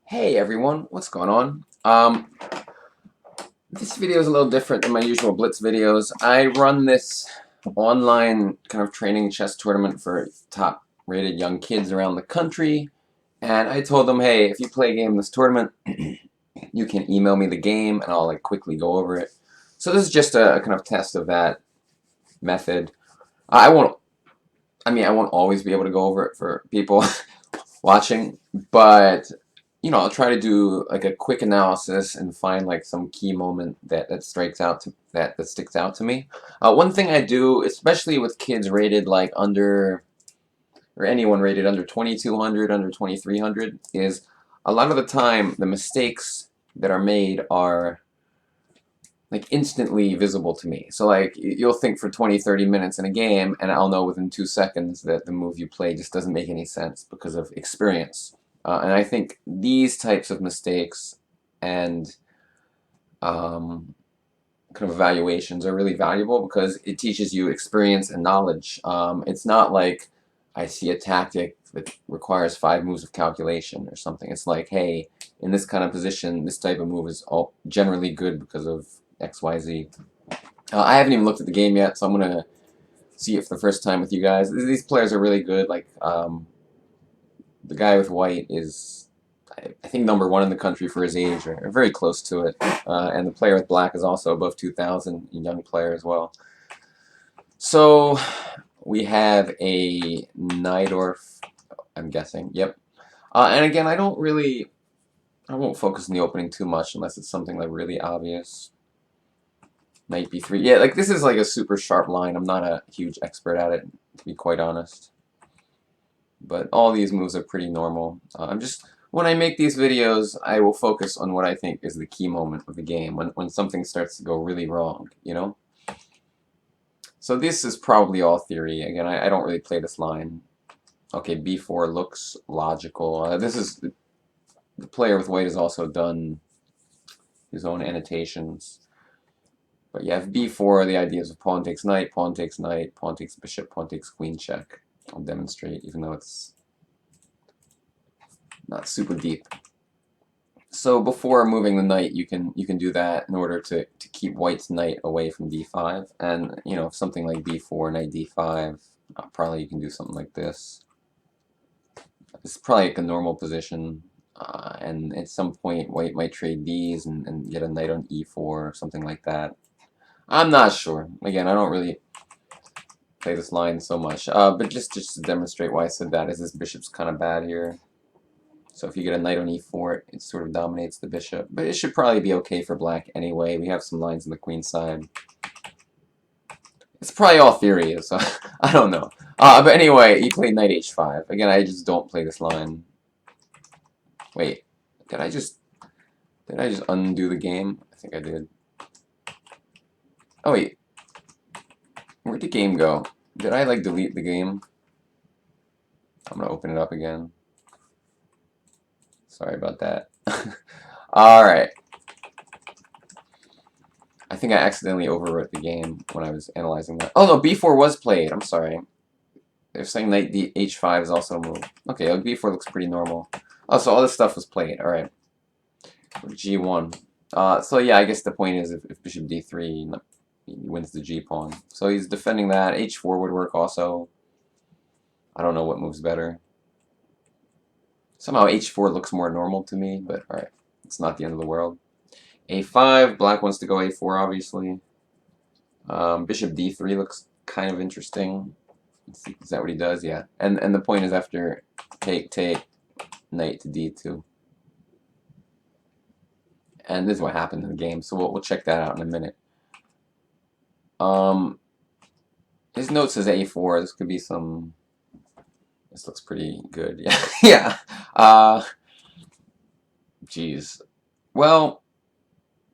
Hey everyone, what's going on? This video is a little different than my usual Blitz videos. I run this online kind of training chess tournament for top rated young kids around the country, and I told them, hey, if you play a game in this tournament, you can email me the game and I'll like quickly go over it. So this is just a kind of test of that method. I won't, I won't always be able to go over it for people watching, but I'll try to do like a quick analysis and find like some key moment that strikes out to that sticks out to me. One thing I do, especially with kids rated like under or anyone rated under 2200, under 2300, is a lot of the time the mistakes that are made are like instantly visible to me. So like you'll think for 20, 30 minutes in a game and I'll know within 2 seconds that the move you play just doesn't make any sense because of experience. And I think these types of mistakes and kind of evaluations are really valuable because it teaches you experience and knowledge. It's not like I see a tactic that requires 5 moves of calculation or something. It's like, hey, in this kind of position, this type of move is generally good because of X, Y, Z. I haven't even looked at the game yet, so I'm going to see it for the first time with you guys. These players are really good. Like, the guy with white is, I think, #1 in the country for his age, or very close to it. And the player with black is also above 2,000, a young player as well. So we have a Najdorf, I'm guessing. Yep. And again, I won't focus on the opening too much unless it's something like really obvious. Knight b3. Yeah, like this is like a super sharp line. I'm not a huge expert at it, to be quite honest. But all these moves are pretty normal. When I make these videos, I will focus on what I think is the key moment of the game, when something starts to go really wrong, you know? So this is probably all theory. Again, I don't really play this line. Okay, b4 looks logical. This is the player with white has also done his own annotations. But yeah, if b4, the idea is if pawn takes knight, pawn takes knight, pawn takes bishop, pawn takes queen check. I'll demonstrate, even though it's not super deep. So before moving the knight, you can do that in order to keep white's knight away from d5. And something like b4, knight d5, probably you can do something like this. It's probably like a normal position. And at some point, white might trade these and get a knight on e4 or something like that. I'm not sure. Again, I don't really play this line so much. But just to demonstrate why I said that, is this bishop's kind of bad here. So if you get a knight on e4, it sort of dominates the bishop. But it should probably be okay for black anyway. We have some lines on the queen side. It's probably all theory, so I don't know. But anyway, he played knight h5. Again, I just don't play this line. Wait, did I just undo the game? I think I did. Oh wait, where'd the game go? Did I like delete the game? I'm gonna open it up again. Sorry about that. Alright. I think I accidentally overwrote the game when I was analyzing that. Oh no, b4 was played. I'm sorry. They're saying knight h5 is also a move. Okay, b4 looks pretty normal. Oh, so all this stuff was played. Alright. g1. So yeah, I guess the point is if bishop d3, he wins the g-pawn. So he's defending that. h4 would work also. I don't know what moves better. Somehow h4 looks more normal to me, but alright. It's not the end of the world. a5, black wants to go a4, obviously. Bishop d3 looks kind of interesting. Let's see, is that what he does? Yeah. And the point is after take, knight to d2. And this is what happened in the game, so we'll check that out in a minute. His note says a4. This could be some... This looks pretty good. Yeah. Yeah. Geez. Well,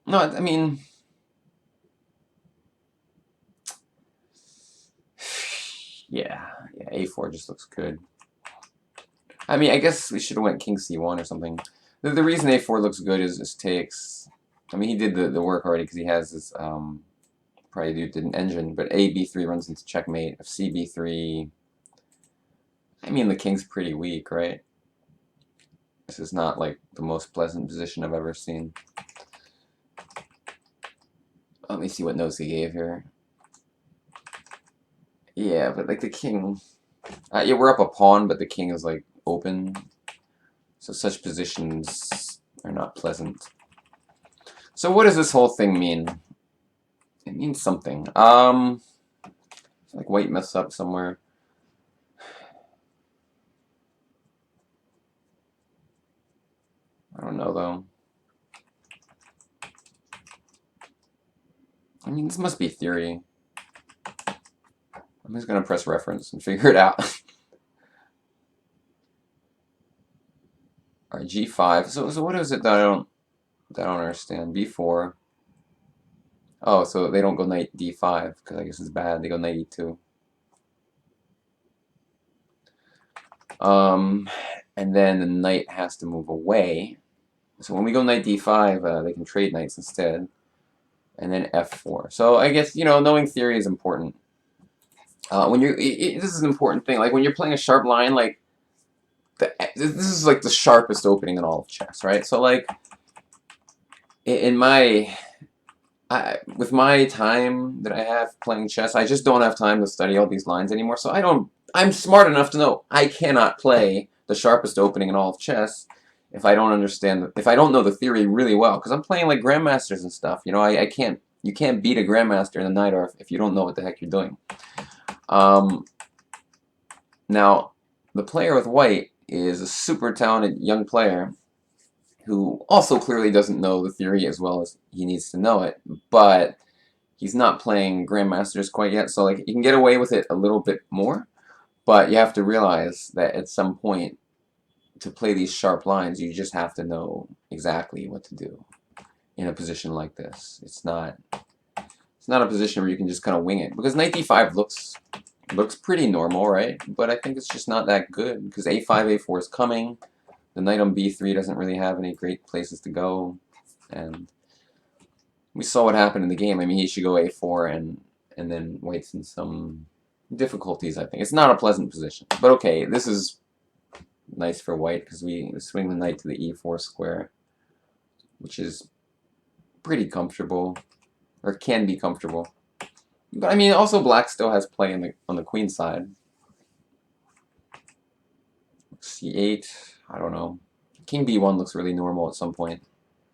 no, I mean... Yeah, a4 just looks good. I mean, I guess we should have went king c1 or something. The reason a4 looks good is this takes... I mean, he did the work already because he has this... probably did an engine, but a b3 runs into checkmate. If c b3... I mean, the king's pretty weak, right? This is not like the most pleasant position I've ever seen. Let me see what notes he gave here. Yeah, but like the king, yeah, we're up a pawn, but the king is like open, so such positions are not pleasant. So what does this whole thing mean? It means something. Like white messed up somewhere. I don't know though. I mean, this must be theory. I'm just gonna press reference and figure it out. Alright, G5. So what is it that I don't understand? B4. Oh, so they don't go knight D5 because I guess it's bad. They go knight E2. And then the knight has to move away. So when we go knight D5, they can trade knights instead. And then F4. So I guess, knowing theory is important. When you're, this is an important thing. Like when you're playing a sharp line, like this is like the sharpest opening in all of chess, right? So like in my, with my time that I have playing chess, I just don't have time to study all these lines anymore. So I'm smart enough to know I cannot play the sharpest opening in all of chess if I don't understand, if I don't know the theory really well. Because I'm playing like grandmasters and stuff. I can't, you can't beat a grandmaster in the Najdorf if you don't know what the heck you're doing. Now, the player with white is a super talented young player who also clearly doesn't know the theory as well as he needs to know it, but he's not playing grandmasters quite yet, so like you can get away with it a little bit more, but you have to realize that at some point to play these sharp lines, you just have to know exactly what to do in a position like this. It's not a position where you can just kind of wing it, because knight d5 looks pretty normal, right? But I think it's just not that good, because a5, a4 is coming. The knight on b3 doesn't really have any great places to go, and we saw what happened in the game. I mean, he should go a4, and then white's in some difficulties, I think. It's not a pleasant position. But okay, this is nice for white, because we swing the knight to the e4 square, which is pretty comfortable, or can be comfortable. But I mean, also black still has play on the queen side. c8, I don't know. King b1 looks really normal at some point.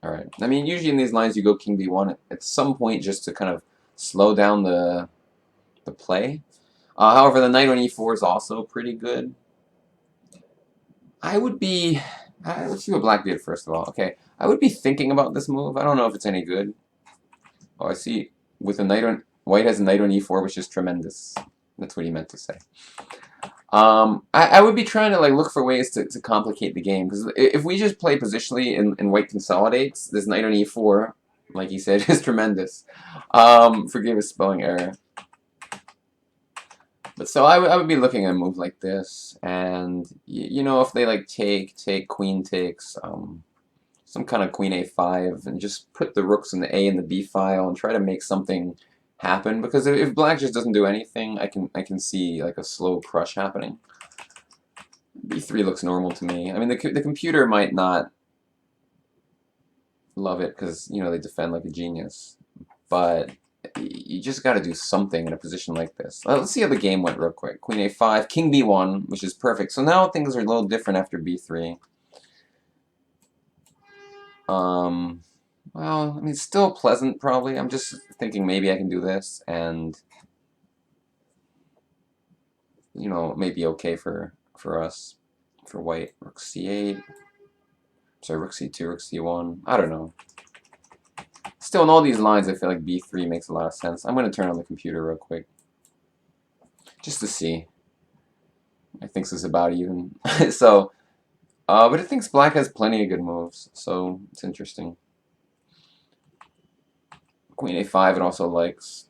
Alright, I mean, usually in these lines you go king b1 at some point just to kind of slow down the play. However, the knight on e4 is also pretty good. I would be... let's see what black did first of all. Okay, I would be thinking about this move. I don't know if it's any good. Oh, I see. With a knight on... White has a knight on e4, which is tremendous. That's what he meant to say. I would be trying to like look for ways to complicate the game, because if we just play positionally and white consolidates, this knight on e4, like he said, is tremendous. Forgive a spelling error. But so I would be looking at a move like this, and if they like take queen takes, some kind of queen a5, and just put the rooks in the a and the b file and try to make something happen, because if black just doesn't do anything, I can see like a slow crush happening. b3 looks normal to me. I mean, the computer might not love it because they defend like a genius, but you just got to do something in a position like this. Let's see how the game went real quick. Queen a5, king b1, which is perfect. So now things are a little different after b3. Well, I mean, it's still pleasant, probably. I'm just thinking maybe I can do this, and, maybe okay for us, for white. Rook c8. Sorry, rook c2, rook c1. I don't know. Still, in all these lines, I feel like b3 makes a lot of sense. I'm going to turn on the computer real quick, just to see. I think this is about even. So, but it thinks black has plenty of good moves, so it's interesting. Queen a5 it also likes.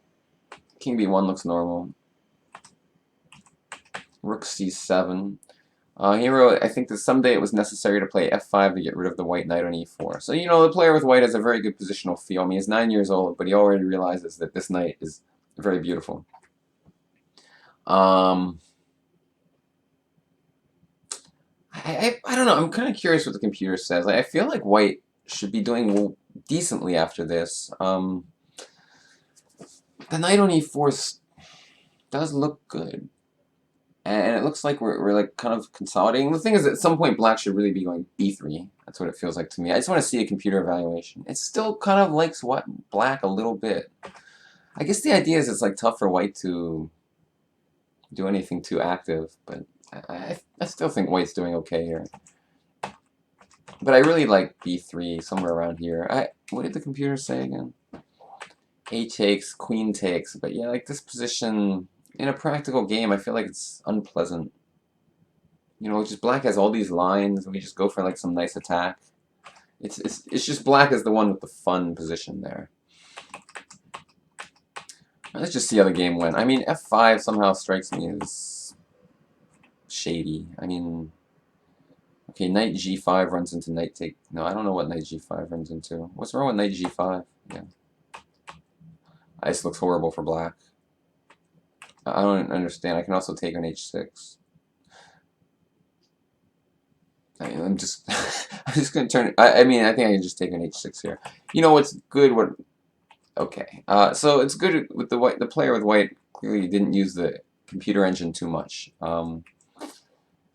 King b1 looks normal. Rook c7. He wrote, I think that someday it was necessary to play f5 to get rid of the white knight on e4. So, the player with white has a very good positional feel. I mean, he's 9 years old, but he already realizes that this knight is very beautiful. I I don't know. I'm kind of curious what the computer says. Like, I feel like white should be doing decently after this. The knight on e4 does look good. And it looks like we're like kind of consolidating. The thing is, at some point, black should really be going b3. That's what it feels like to me. I just want to see a computer evaluation. It still kind of likes what black a little bit. I guess the idea is it's like tough for white to do anything too active, but I still think white's doing okay here. But I really like b3 somewhere around here. What did the computer say again? A takes, queen takes. But yeah, like this position in a practical game, I feel like it's unpleasant. You know, just black has all these lines, and we just go for like some nice attack. It's just black is the one with the fun position there. Let's just see how the game went. I mean, f5 somehow strikes me as shady. I mean, okay, knight g5 runs into knight take. No, I don't know what knight g5 runs into. What's wrong with knight g5? Yeah. This looks horrible for black. I don't understand. I can also take on h6. I'm just, I'm just gonna turn. I mean, I think I can just take on h6 here. You know what's good? Okay. So it's good with the white. The player with white clearly didn't use the computer engine too much,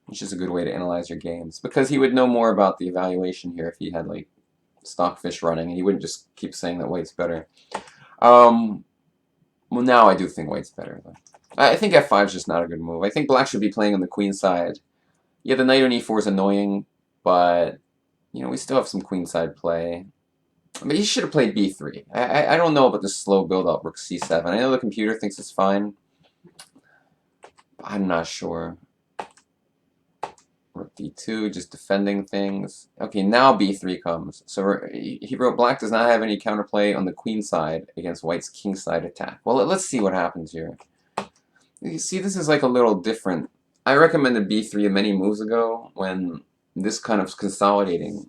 which is a good way to analyze your games because he would know more about the evaluation here if he had like Stockfish running, and he wouldn't just keep saying that white's better. Well, now I do think white's better though. I think f5 is just not a good move. I think black should be playing on the queen side. Yeah, the knight on e4 is annoying, but you know we still have some queenside play. But he should have played b3. I don't know about this slow build-up rook c7. I know the computer thinks it's fine, but I'm not sure. Rook d2, just defending things. Okay, now b3 comes. So he wrote black does not have any counterplay on the queen side against white's king side attack. Well, let's see what happens here. You see, this is like a little different. I recommended b3 many moves ago when this kind of consolidating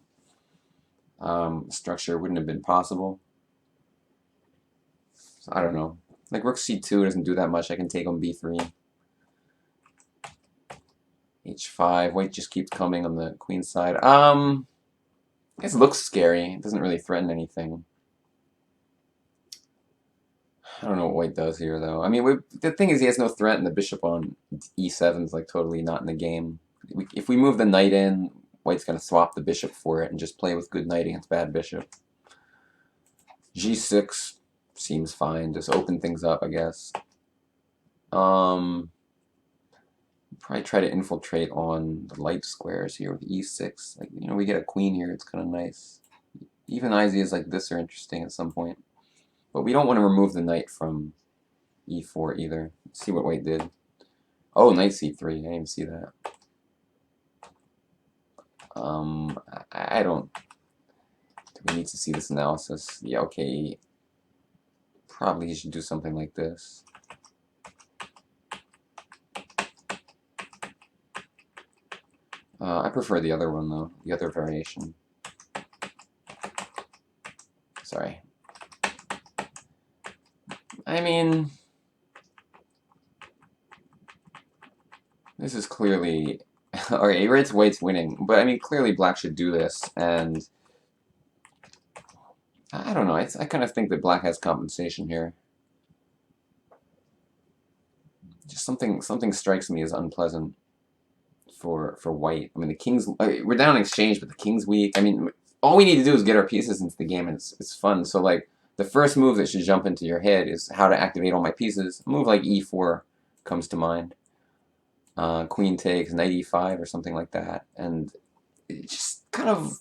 structure wouldn't have been possible. So I don't know. Like rook c2 doesn't do that much. I can take on b3. h5. White just keeps coming on the queen side. This looks scary. It doesn't really threaten anything. I don't know what white does here, though. I mean, the thing is he has no threat, and the bishop on e7 is like totally not in the game. If we move the knight in, white's going to swap the bishop for it and just play with good knight against bad bishop. g6 seems fine. Just open things up, I guess. Probably try to infiltrate on the light squares here with e6. Like, you know, we get a queen here. It's kind of nice. Even ideas like this are interesting at some point. But we don't want to remove the knight from e4 either. Let's see what white did. Oh, knight c3. I didn't even see that. I don't... Do we need to see this analysis? Yeah, okay. Probably he should do something like this. I prefer the other one, though. The other variation. Sorry. I mean... This is clearly... Okay, he writes white's winning. But, I mean, clearly black should do this, and... I don't know. I kind of think that black has compensation here. Just something strikes me as unpleasant for white. I mean, the king's... we're down in exchange, but the king's weak. I mean, all we need to do is get our pieces into the game, and it's fun. So, like, the first move that should jump into your head is how to activate all my pieces. A move like e4 comes to mind. Queen takes, knight e5 or something like that. And it just kind of...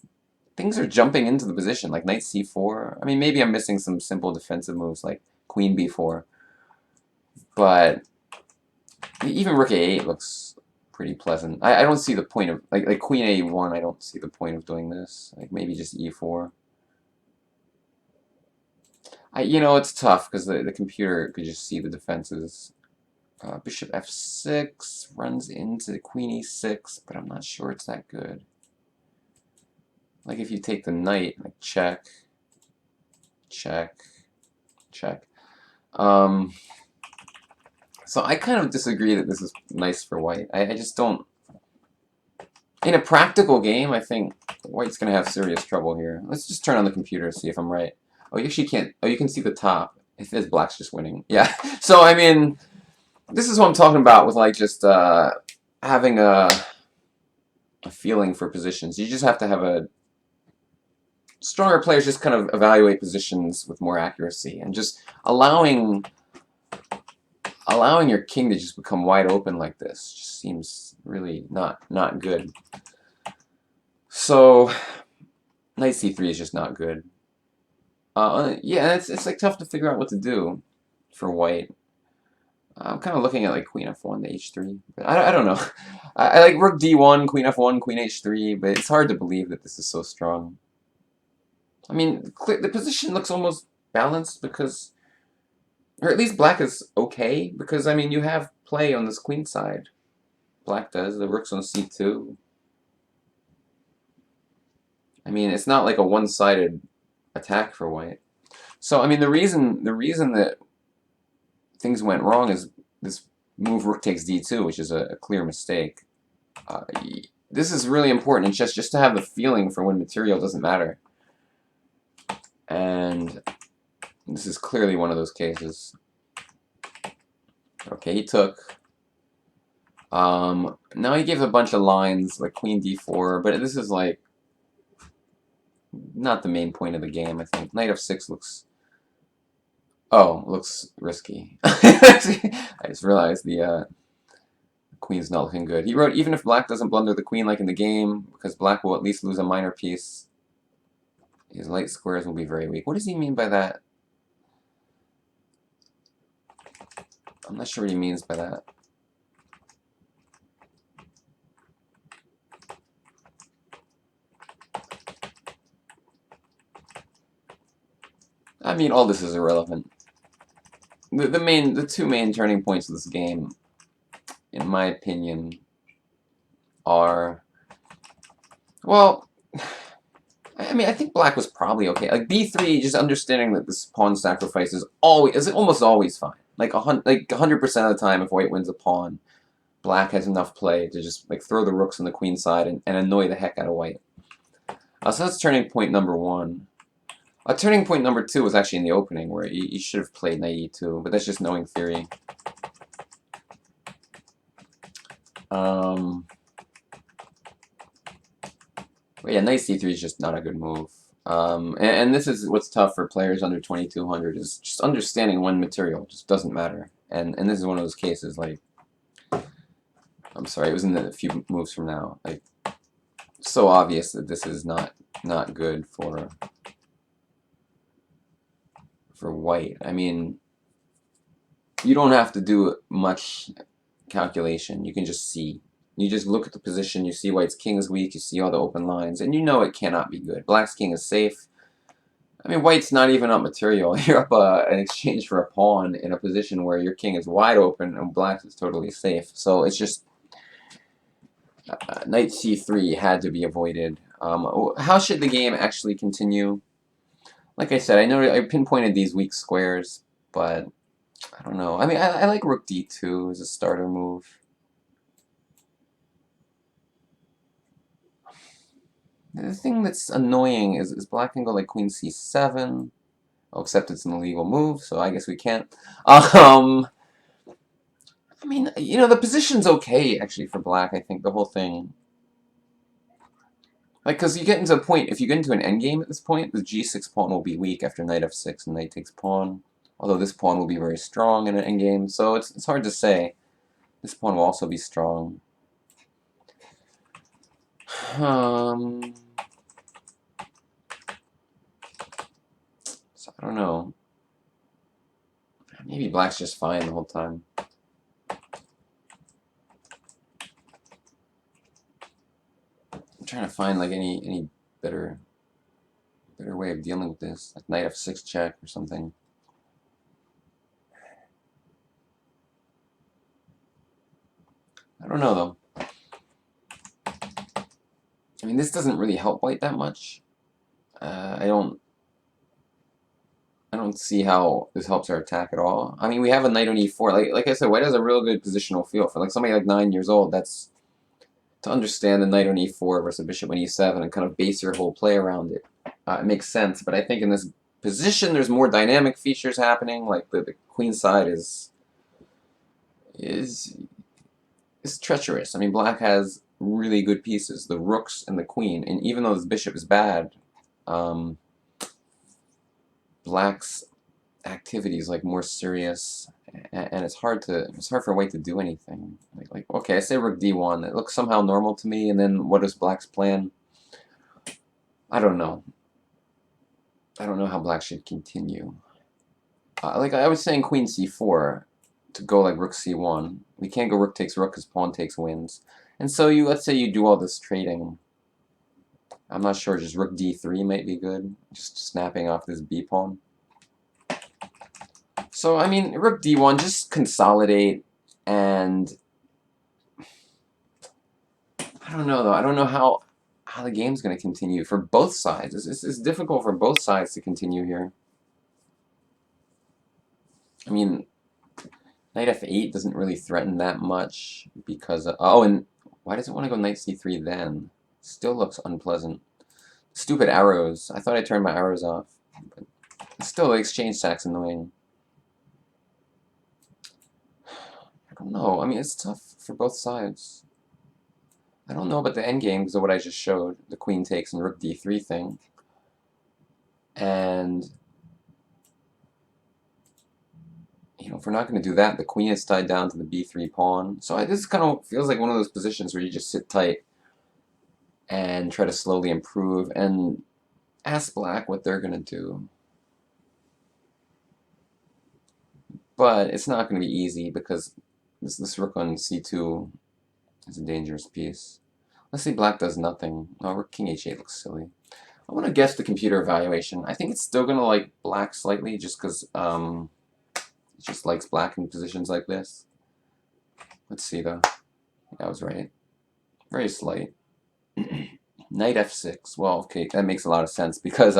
Things are jumping into the position, like knight c4. I mean, maybe I'm missing some simple defensive moves like queen b4. But even rook a8 looks pretty pleasant. I don't see the point of... Like queen a1, I don't see the point of doing this. Like maybe just e4. You know, it's tough because the computer could just see the defenses. Bishop f6 runs into queen e6, but I'm not sure it's that good. Like if you take the knight, like check, check, check. So I kind of disagree that this is nice for white. I just don't... In a practical game, I think white's going to have serious trouble here. Let's just turn on the computer and see if I'm right. Oh, you actually can't. Oh, you can see the top. It says black's just winning. Yeah. So, I mean, this is what I'm talking about with, like, just having a feeling for positions. You just have to have a stronger players just kind of evaluate positions with more accuracy and just allowing your king to just become wide open like this just seems really not good. So knight c3 is just not good. Yeah, it's like tough to figure out what to do for white. I'm kind of looking at like queen f1 to h3, but I don't know. I like rook d1, queen f1, queen h3, but it's hard to believe that this is so strong. I mean, the position looks almost balanced because, or at least black is okay because, I mean, you have play on this queen side. Black does. The rook's on c2. I mean, it's not like a one-sided attack for white. So, I mean, the reason that things went wrong is this move rook takes d2, which is a clear mistake. Uh, this is really important in chess, just to have the feeling for when material doesn't matter. And this is clearly one of those cases. Okay, he took. Now he gave a bunch of lines, like queen d4, but this is like not the main point of the game, I think. Knight f6 looks risky. I just realized the queen's not looking good. He wrote, even if black doesn't blunder the queen like in the game, because black will at least lose a minor piece, his light squares will be very weak. What does he mean by that? I'm not sure what he means by that. I mean, all this is irrelevant. The two main turning points of this game, in my opinion, are, well, I mean, I think black was probably okay. Like b3, just understanding that this pawn sacrifice is almost always fine. Like 100% of the time, if white wins a pawn, black has enough play to just like throw the rooks on the queen side and annoy the heck out of white. So that's turning point number one. Turning point number two was actually in the opening, where you should have played knight e2, but that's just knowing theory. But yeah, knight c3 is just not a good move. And this is what's tough for players under 2200, is just understanding when material just doesn't matter. And this is one of those cases, like, I'm sorry, it was in the few moves from now. Like, so obvious that this is not good for white. I mean, you don't have to do much calculation. You can just see. You just look at the position, you see white's king is weak, you see all the open lines, and you know it cannot be good. Black's king is safe. I mean, white's not even up material. You're up an exchange for a pawn in a position where your king is wide open and black's is totally safe. So it's just, knight c3 had to be avoided. How should the game actually continue? Like I said, I know I pinpointed these weak squares, but I don't know. I mean, I like rook d2 as a starter move. The thing that's annoying is black can go like queen c7. Oh, except it's an illegal move, so I guess we can't. I mean, you know, the position's okay, actually, for black, I think, the whole thing. Like, because you get into a point, if you get into an endgame at this point, the g6 pawn will be weak after knight f6 and knight takes pawn. Although this pawn will be very strong in an endgame, so it's hard to say. This pawn will also be strong. So I don't know. Maybe black's just fine the whole time. I'm trying to find like any better way of dealing with this, like knight f6 check or something. I don't know though. I mean, this doesn't really help white that much. I don't see how this helps our attack at all. I mean, we have a knight on e4. Like I said, white has a real good positional feel. For like somebody like 9 years old, that's to understand the knight on e4 versus bishop on e7 and kind of base your whole play around it. It makes sense, but I think in this position there's more dynamic features happening. Like the queen side is treacherous. I mean, black has really good pieces, the rooks and the queen, and even though this bishop is bad, black's activity is like more serious, and it's hard for white to do anything. Like okay, I say rook d1. It looks somehow normal to me, and then what is black's plan? I don't know. I don't know how black should continue. Like I was saying, queen c4 to go like rook c1. We can't go rook takes rook because pawn takes wins. And so let's say you do all this trading. I'm not sure, just rook d3 might be good. Just snapping off this b pawn. So, I mean, rook d1, just consolidate, and I don't know, though. I don't know how the game's going to continue for both sides. It's difficult for both sides to continue here. I mean, knight f8 doesn't really threaten that much because oh, and why does it want to go knight c3 then? Still looks unpleasant. Stupid arrows. I thought I turned my arrows off. But still, the exchange stack's annoying. I don't know. I mean, it's tough for both sides. I don't know about the endgame because of what I just showed. The queen takes and rook d3 thing. And you know, if we're not going to do that, the queen is tied down to the b3 pawn. So this kind of feels like one of those positions where you just sit tight and try to slowly improve and ask black what they're going to do. But it's not going to be easy because this rook on c2 is a dangerous piece. Let's see, black does nothing. Oh, rook king h8 looks silly. I want to guess the computer evaluation. I think it's still going to like black slightly just because it just likes black in positions like this. Let's see, though. I was right. Very slight. Knight f6. Well, okay, that makes a lot of sense because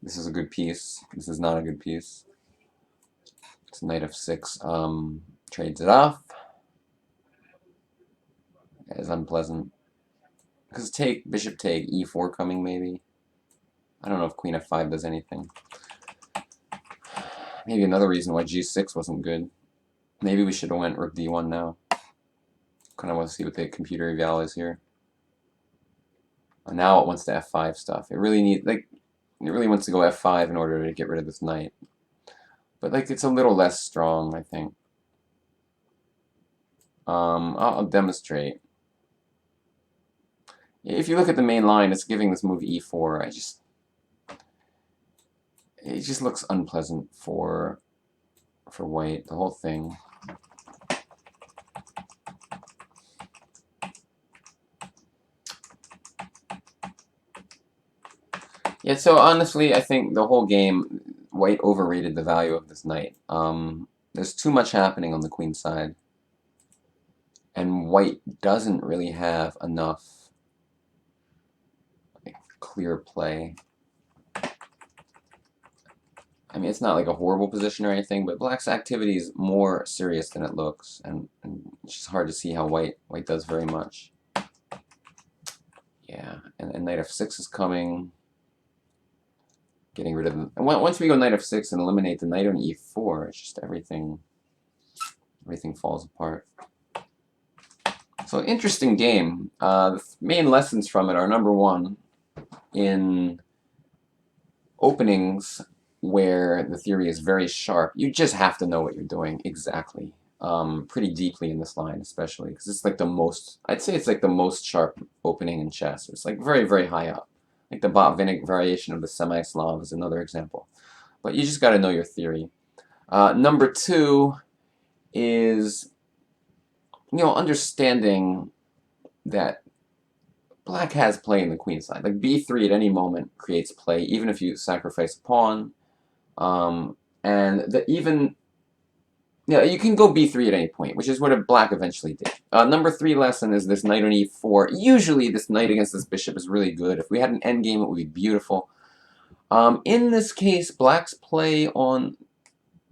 this is a good piece. This is not a good piece. It's knight f6. Trades it off. That is unpleasant. Because take, bishop take, e4 coming maybe. I don't know if queen f5 does anything. Maybe another reason why g6 wasn't good. Maybe we should have went rook d1 now. Kind of want to see what the computer eval is here. Now it wants the f5 stuff. It really wants to go f5 in order to get rid of this knight. But like it's a little less strong, I think. I'll demonstrate. If you look at the main line, it's giving this move e4. It just looks unpleasant for white, the whole thing. Yeah, so honestly, I think the whole game, white overrated the value of this knight. There's too much happening on the queen side. And white doesn't really have enough clear play. I mean, it's not like a horrible position or anything, but black's activity is more serious than it looks, and it's just hard to see how white does very much. Yeah, and knight f6 is coming. Getting rid of them. And once we go knight f6 and eliminate the knight on e4, it's just everything falls apart. So interesting game. The main lessons from it are, number one, in openings where the theory is very sharp, you just have to know what you're doing exactly. Pretty deeply in this line, especially because it's like the most. I'd say it's like the most sharp opening in chess. It's like very, very high up. Like the Botvinnik variation of the semi-Slav is another example. But you just got to know your theory. Number two is, understanding that black has play in the queen side. Like b3 at any moment creates play, even if you sacrifice a pawn. And you can go b3 at any point, which is what black eventually did. Number three lesson is this knight on e4. Usually this knight against this bishop is really good. If we had an endgame, it would be beautiful. In this case, black's play on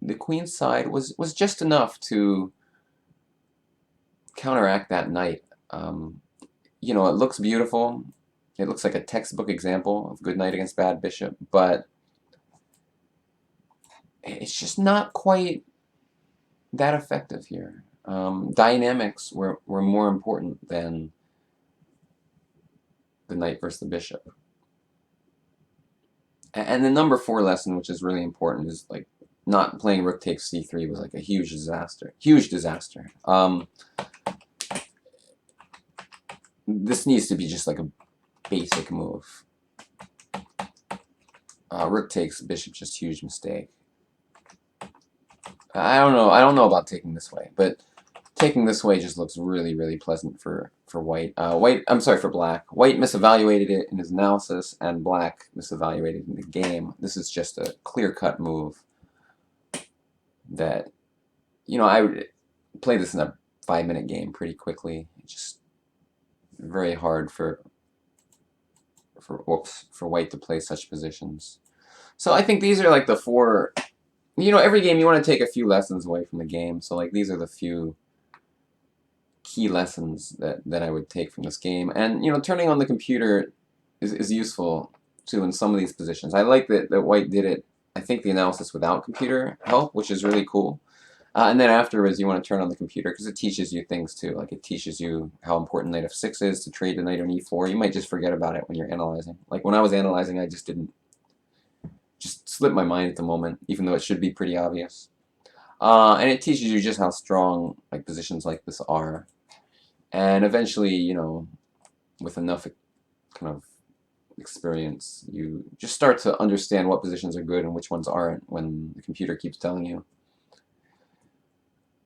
the queen side was just enough to counteract that knight. You know, it looks beautiful. It looks like a textbook example of good knight against bad bishop, but it's just not quite that effective here. Dynamics were more important than the knight versus the bishop. And the number 4 lesson, which is really important, is like not playing rook takes c3 was like a huge disaster. Huge disaster. This needs to be just like a basic move. Rook takes bishop, just huge mistake. I don't know. I don't know about taking this way, but taking this way just looks really, really pleasant for white. I'm sorry, for black. White misevaluated it in his analysis, and black misevaluated in the game. This is just a clear-cut move that, you know, I would play this in a 5-minute game pretty quickly. It's just very hard for white to play such positions. So I think these are like the 4. You know, every game you want to take a few lessons away from the game. So like these are the few key lessons that I would take from this game. And, you know, turning on the computer is useful, too, in some of these positions. I like that white did it, I think, the analysis without computer help, which is really cool. And then afterwards, you want to turn on the computer because it teaches you things, too. Like, it teaches you how important knight f6 is to trade the knight on e4. You might just forget about it when you're analyzing. Like, when I was analyzing, I just slipped my mind at the moment, even though it should be pretty obvious. And it teaches you just how strong like positions like this are. And eventually, you know, with enough kind of experience, you just start to understand what positions are good and which ones aren't when the computer keeps telling you.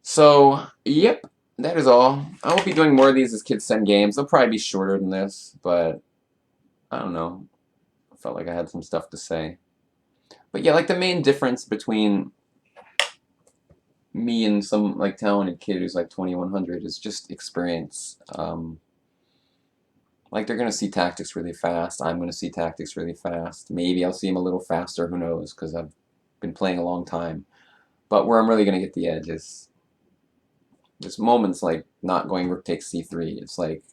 So, yep, that is all. I will be doing more of these as kids send games. They'll probably be shorter than this, but I don't know. I felt like I had some stuff to say. But yeah, like the main difference between me and some like talented kid who's like 2100 is just experience. Like they're gonna see tactics really fast. I'm gonna see tactics really fast. Maybe I'll see them a little faster. Who knows? Because I've been playing a long time. But where I'm really gonna get the edge is there's moments like not going rook takes c3. It's like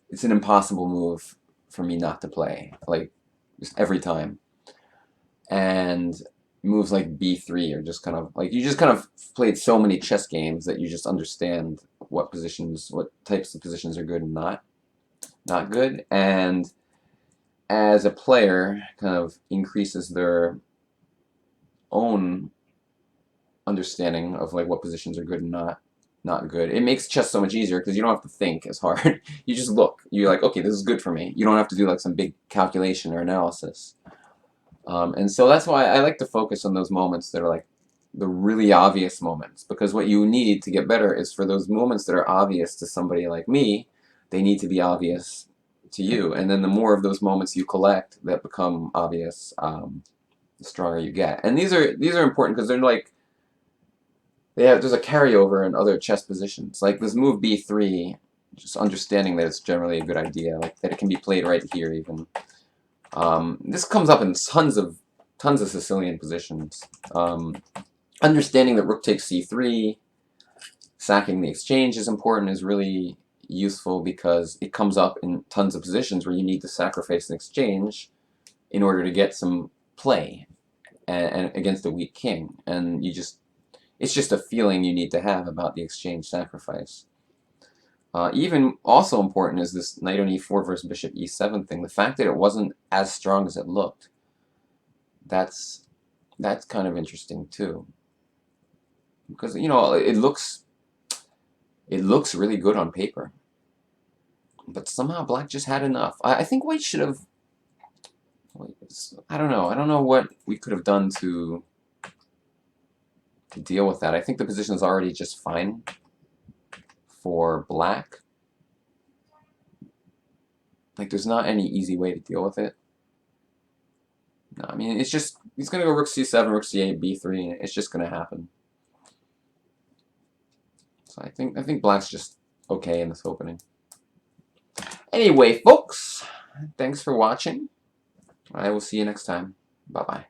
it's an impossible move for me not to play. Like just every time. And moves like b3 are just kind of like you just kind of played so many chess games that you just understand what positions, what types of positions are good and not good. And as a player kind of increases their own understanding of like what positions are good and not good. It makes chess so much easier because you don't have to think as hard. You just look. You're like, okay, this is good for me. You don't have to do like some big calculation or analysis. And so that's why I like to focus on those moments that are like the really obvious moments, because what you need to get better is for those moments that are obvious to somebody like me, they need to be obvious to you. And then the more of those moments you collect that become obvious, the stronger you get. And these are important because they're like there's a carryover in other chess positions. Like this move b3, just understanding that it's generally a good idea, like that it can be played right here even. This comes up in tons of Sicilian positions. Understanding that rook takes c3, sacking the exchange is important, is really useful because it comes up in tons of positions where you need to sacrifice an exchange in order to get some play and against a weak king. And it's just a feeling you need to have about the exchange sacrifice. Even also important is this knight on e4 versus bishop e7 thing. The fact that it wasn't as strong as it looked. That's kind of interesting too. Because you know it looks really good on paper, but somehow black just had enough. I think white should have. I don't know. I don't know what we could have done to deal with that. I think the position is already just fine for black. Like there's not any easy way to deal with it. No, I mean it's just he's gonna go rook c7, rook c8, b3, and it's just gonna happen. So I think black's just okay in this opening. Anyway, folks, thanks for watching. I will see you next time. Bye-bye.